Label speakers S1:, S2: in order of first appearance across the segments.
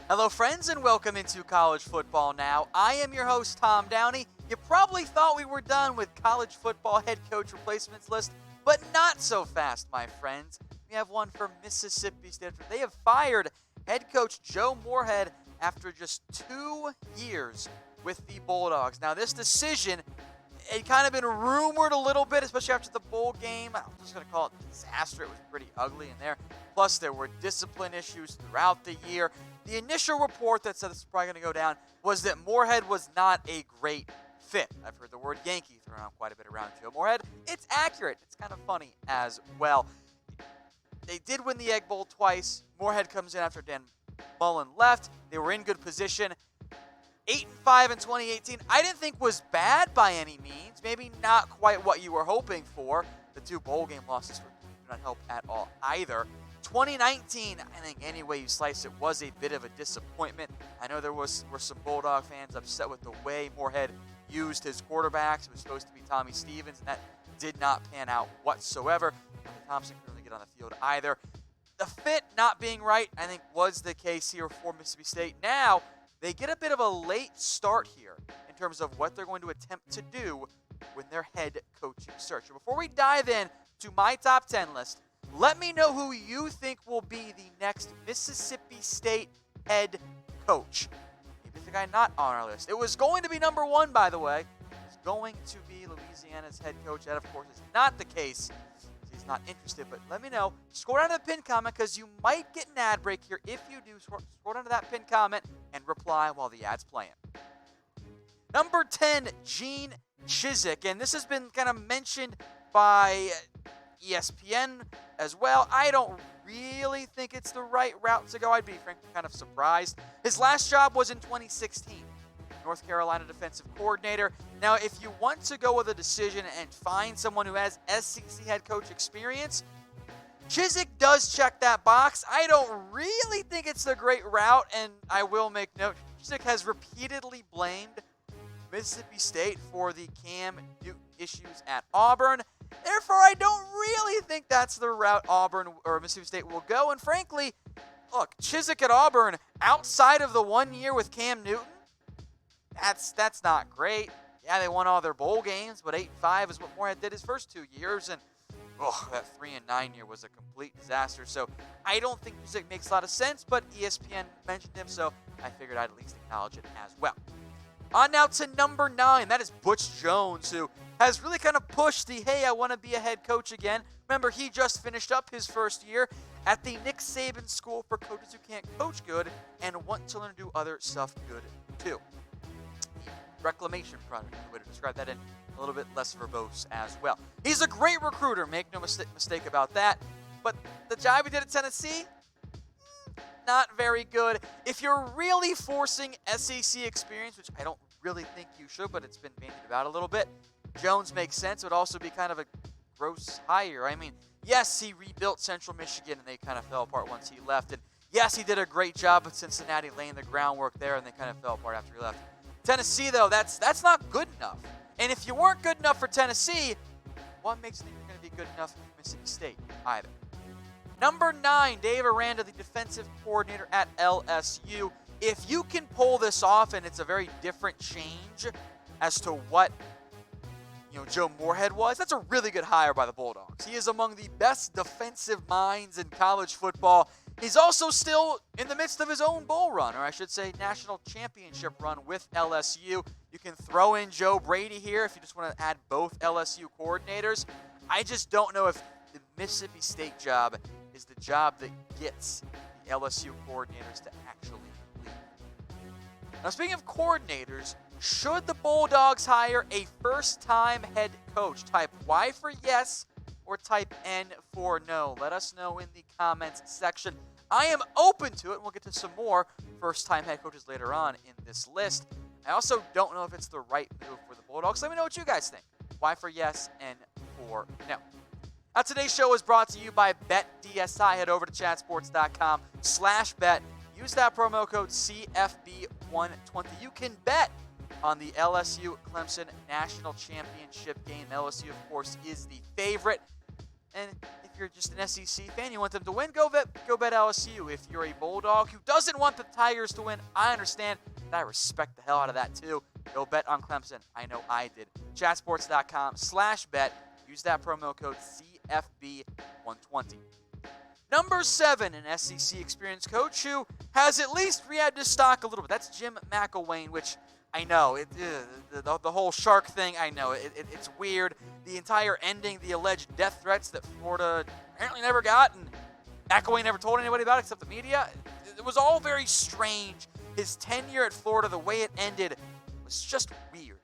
S1: Hello, friends, and welcome into College Football Now. I am your host, Tom Downey. You probably thought we were done with college football head coach replacements list, but not so fast, my friends. We have one from Mississippi State. They have fired head coach Joe Moorhead after just 2 years with the Bulldogs. Now, this decision, it kind of been rumored a little bit, especially after the bowl game. I'm just going to call it disaster. It was pretty ugly in there. Plus, there were discipline issues throughout the year. The initial report that said this was probably going to go down was that Moorhead was not a great fit. I've heard the word Yankee thrown around quite a bit around Joe Moorhead. It's accurate. It's kind of funny as well. They did win the Egg Bowl twice. Moorhead comes in after Dan Mullen left. They were in good position. 8-5 in 2018, I didn't think was bad by any means. Maybe not quite what you were hoping for. The 2 bowl game losses do not help at all either. 2019, I think any way you slice it, was a bit of a disappointment. I know there were some Bulldog fans upset with the way Moorhead used his quarterbacks. It was supposed to be Tommy Stevens, and that did not pan out whatsoever. Thompson couldn't really get on the field either. The fit not being right, I think, was the case here for Mississippi State. Now, they get a bit of a late start here in terms of what they're going to attempt to do with their head coaching search. So before we dive in to my top 10 list, let me know who you think will be the next Mississippi State head coach. Maybe the guy not on our list. It was going to be number 1, by the way. It's going to be Louisiana's head coach. That, of course, is not the case. He's not interested, but let me know. Scroll down to the pinned comment because you might get an ad break here. If you do, scroll down to that pinned comment and reply while the ad's playing. Number 10, Gene Chizik, and this has been kind of mentioned by ESPN as well. I don't really think it's the right route to go. I'd be frankly kind of surprised. His last job was in 2016. North Carolina defensive coordinator. Now, if you want to go with a decision and find someone who has SEC head coach experience, Chizik does check that box. I don't really think it's the great route, and I will make note, Chizik has repeatedly blamed Mississippi State for the Cam Newton issues at Auburn. Therefore, I don't really think that's the route Auburn or Mississippi State will go. And frankly, look, Chizik at Auburn, outside of the 1 year with Cam Newton, that's not great. Yeah, they won all their bowl games, but 8-5 is what Moorhead did his first 2 years, and that 3-9 year was a complete disaster. So I don't think Chizik makes a lot of sense, but ESPN mentioned him, so I figured I'd at least acknowledge it as well. On now to number 9. That is Butch Jones, who has really kind of pushed the, hey, I want to be a head coach again. Remember, he just finished up his first year at the Nick Saban School for Coaches Who Can't Coach Good and want to learn to do other stuff good, too. Reclamation project, a way to describe that in a little bit less verbose as well. He's a great recruiter, make no mistake about that. But the job he did at Tennessee, not very good. If you're really forcing SEC experience, which I don't really think you should, but it's been bandied about a little bit, Jones makes sense. It would also be kind of a gross hire. I mean, yes, he rebuilt Central Michigan, and they kind of fell apart once he left. And yes, he did a great job at Cincinnati laying the groundwork there, and they kind of fell apart after he left. Tennessee, though, that's not good enough. And if you weren't good enough for Tennessee, what makes you think you're going to be good enough for Mississippi State either? Number 9, Dave Aranda, the defensive coordinator at LSU. If you can pull this off, and it's a very different change as to what Joe Moorhead was, that's a really good hire by the Bulldogs. He is among the best defensive minds in college football. He's also still in the midst of his own bowl run, or I should say national championship run with LSU. You can throw in Joe Brady here if you just want to add both LSU coordinators. I just don't know if the Mississippi State job is the job that gets the LSU coordinators to actually leave. Now, speaking of coordinators, should the Bulldogs hire a first-time head coach? Type Y for yes or type N for no. Let us know in the comments section. I am open to it, and we'll get to some more first-time head coaches later on in this list. I also don't know if it's the right move for the Bulldogs. Let me know what you guys think. Y for yes, N for no. Now, today's show is brought to you by BetDSI. Head over to chatsports.com/bet. Use that promo code CFB120. You can bet on the LSU-Clemson National Championship game. LSU, of course, is the favorite. And if you're just an SEC fan, you want them to win, go bet LSU. If you're a Bulldog who doesn't want the Tigers to win, I understand, and I respect the hell out of that too. Go bet on Clemson. I know I did. Chatsports.com/bet. Use that promo code CFB120. Number 7, an SEC experienced coach who has at least re-added his stock a little bit. That's Jim McElwain, which I know, the whole shark thing, I know, it's weird. The entire ending, the alleged death threats that Florida apparently never got, and McElwain never told anybody about it except the media. It was all very strange. His tenure at Florida, the way it ended, was just weird.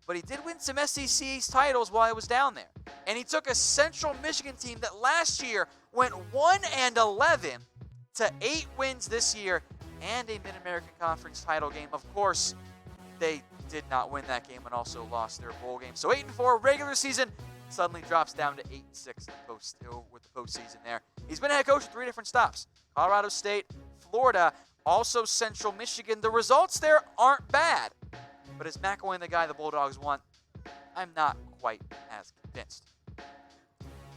S1: But he did win some SEC titles while he was down there. And he took a Central Michigan team that last year went 1-11 to 8 wins this year and a Mid-American Conference title game. Of course, they did not win that game and also lost their bowl game. So 8-4 regular season suddenly drops down to 8-6 with the postseason there. He's been a head coach at 3 different stops: Colorado State, Florida, also Central Michigan. The results there aren't bad. But is McElwain the guy the Bulldogs want? I'm not quite as convinced.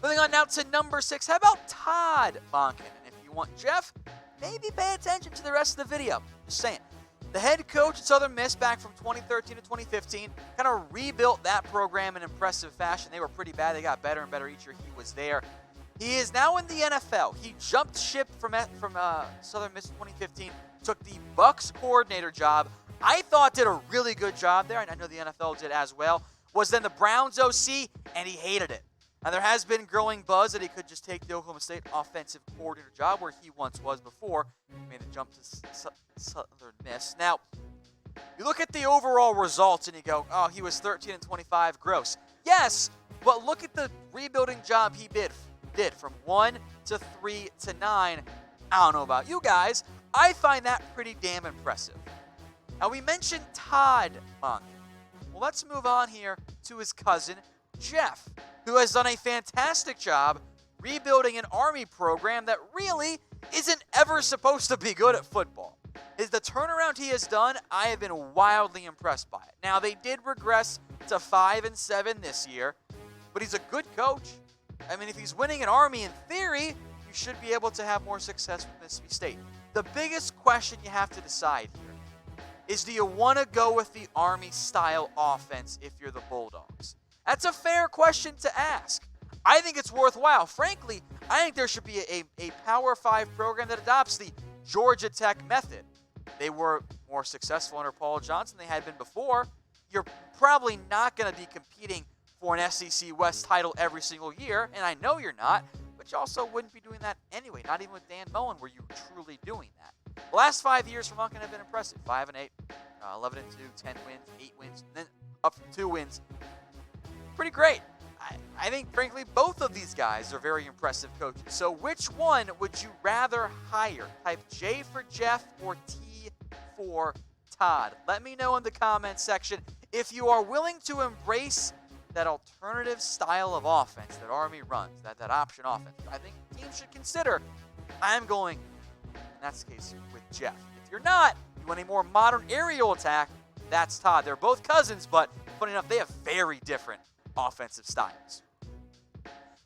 S1: Moving on now to number 6. How about Todd Monken? And if you want Jeff, maybe pay attention to the rest of the video. Just saying. The head coach at Southern Miss back from 2013 to 2015 kind of rebuilt that program in impressive fashion. They were pretty bad. They got better and better each year he was there. He is now in the NFL. He jumped ship from Southern Miss in 2015, took the Bucs coordinator job. I thought did a really good job there, and I know the NFL did as well, was then the Browns OC, and he hated it. Now, there has been growing buzz that he could just take the Oklahoma State offensive coordinator job where he once was before he made the jump to Southern Miss. Now, you look at the overall results and you go, oh, he was 13-25, gross. Yes, but look at the rebuilding job he did from 1 to 3 to 9. I don't know about you guys. I find that pretty damn impressive. Now, we mentioned Todd Monken. Well, let's move on here to his cousin, Jeff, who has done a fantastic job rebuilding an Army program that really isn't ever supposed to be good at football. The turnaround he has done, I have been wildly impressed by it. Now, they did regress to 5-7 this year, but he's a good coach. I mean, if he's winning an Army in theory, you should be able to have more success with Mississippi State. The biggest question you have to decide here is, do you want to go with the Army-style offense if you're the Bulldogs? That's a fair question to ask. I think it's worthwhile. Frankly, I think there should be a Power 5 program that adopts the Georgia Tech method. They were more successful under Paul Johnson than they had been before. You're probably not going to be competing for an SEC West title every single year, and I know you're not, but you also wouldn't be doing that anyway. Not even with Dan Mullen were you truly doing that. The last 5 years for Monken have been impressive. 5-8, 11-2, 10 wins, 8 wins, and then up from 2 wins. Pretty great. I think, frankly, both of these guys are very impressive coaches. So which one would you rather hire? Type J for Jeff or T for Todd. Let me know in the comments section if you are willing to embrace that alternative style of offense that Army runs, that option offense. I think teams should consider. I'm going, and that's the case with Jeff. If you're not, you want a more modern aerial attack, that's Todd. They're both cousins, but funny enough, they have very different offensive styles.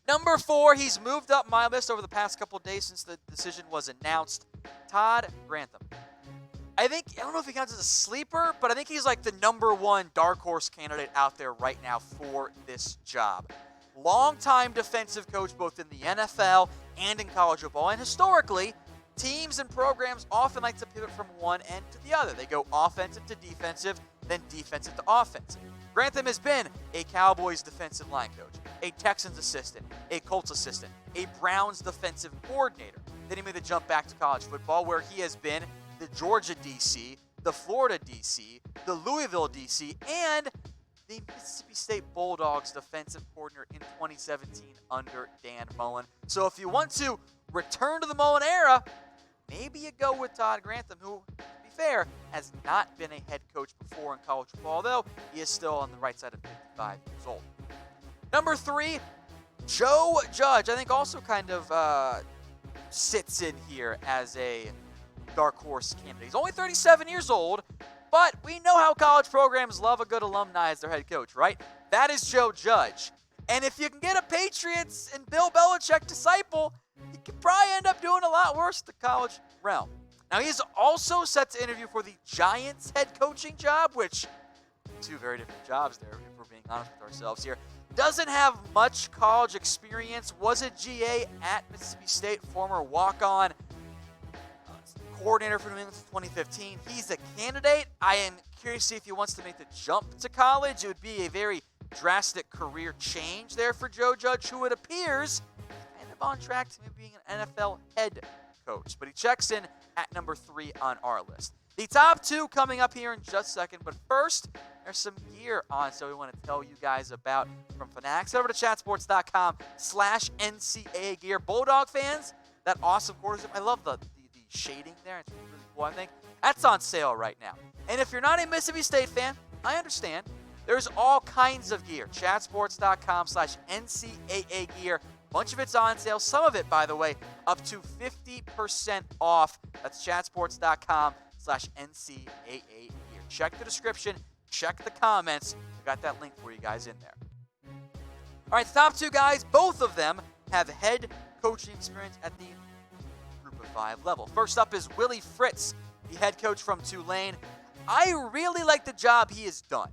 S1: Number 4, he's moved up my list over the past couple of days since the decision was announced. Todd Grantham. I don't know if he counts as a sleeper, but I think he's like the number 1 dark horse candidate out there right now for this job. Longtime defensive coach both in the NFL and in college football, and historically, teams and programs often like to pivot from one end to the other. They go offensive to defensive, then defensive to offensive. Grantham has been a Cowboys defensive line coach, a Texans assistant, a Colts assistant, a Browns defensive coordinator. Then he made the jump back to college football where he has been the Georgia DC, the Florida DC, the Louisville DC, and the Mississippi State Bulldogs defensive coordinator in 2017 under Dan Mullen. So if you want to return to the Mullen era, maybe you go with Todd Grantham, who, to be fair, has not been a head coach before in college football, although he is still on the right side of 55 years old. Number 3, Joe Judge, I think also kind of sits in here as a dark horse candidate. He's only 37 years old, but we know how college programs love a good alumni as their head coach, right? That is Joe Judge. And if you can get a Patriots and Bill Belichick Belichick disciple, he could probably end up doing a lot worse in the college realm. Now, he's also set to interview for the Giants head coaching job, which, two very different jobs there, if we're being honest with ourselves here. Doesn't have much college experience, was a GA at Mississippi State, former walk-on coordinator for New England since 2015. He's a candidate. I am curious to see if he wants to make the jump to college. It would be a very drastic career change there for Joe Judge, who it appears is kind of on track to maybe being an NFL head coach. But he checks in at number 3 on our list. The top 2 coming up here in just a second. But first, there's some gear on sale we want to tell you guys about from Fanatics. Head over to chatsports.com/NCAA gear. Bulldog fans, that awesome quarter zip. I love the shading there. It's really cool, I think. That's on sale right now. And if you're not a Mississippi State fan, I understand. There's all kinds of gear. Chatsports.com/NCAA gear. Bunch of it's on sale. Some of it, by the way, up to 50% off. That's chatsports.com/NCAA gear. Check the description. Check the comments. We got that link for you guys in there. All right, the top 2 guys, both of them have head coaching experience at the Group of 5 level. First up is Willie Fritz, the head coach from Tulane. I really like the job he has done.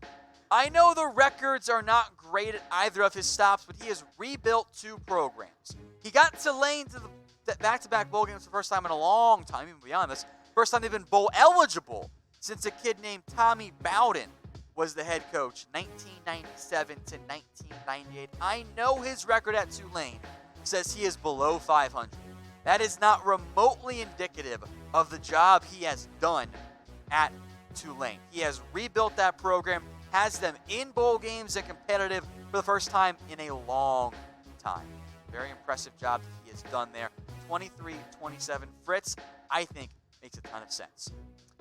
S1: I know the records are not great at either of his stops, but he has rebuilt 2 programs. He got Tulane to the back-to-back bowl games for the first time in a long time, even beyond this. First time they've been bowl eligible since a kid named Tommy Bowden was the head coach, 1997 to 1998. I know his record at Tulane says he is below 500. That is not remotely indicative of the job he has done at Tulane. He has rebuilt that program, has them in bowl games and competitive for the first time in a long time. Very impressive job that he has done there. 23-27. Fritz, I think, makes a ton of sense.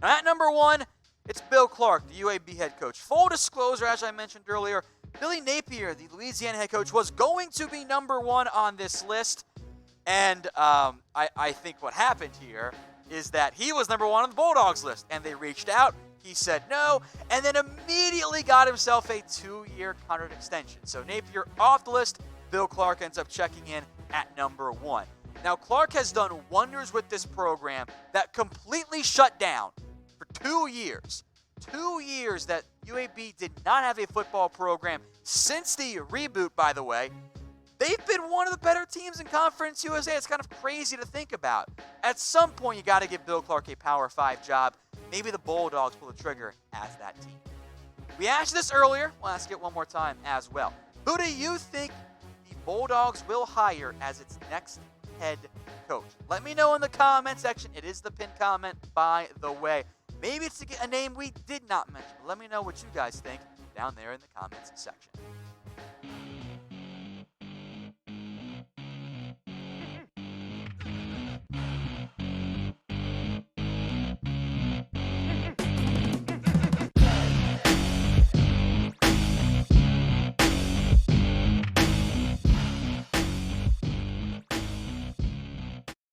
S1: Now at number 1, it's Bill Clark, the UAB head coach. Full disclosure, as I mentioned earlier, Billy Napier, the Louisiana head coach, was going to be number 1 on this list. And I think what happened here is that he was number 1 on the Bulldogs list. And they reached out. He said no, and then immediately got himself a 2-year contract extension. So Napier off the list. Bill Clark ends up checking in at number 1. Now, Clark has done wonders with this program that completely shut down for 2 years. 2 years that UAB did not have a football program since the reboot, by the way. They've been one of the better teams in Conference USA. It's kind of crazy to think about. At some point, you got to give Bill Clark a Power 5 job. Maybe the Bulldogs pull the trigger as that team. We asked this earlier. We'll ask it one more time as well. Who do you think the Bulldogs will hire as its next head coach? Let me know in the comment section. It is the pinned comment, by the way. Maybe it's a name we did not mention. Let me know what you guys think down there in the comments section.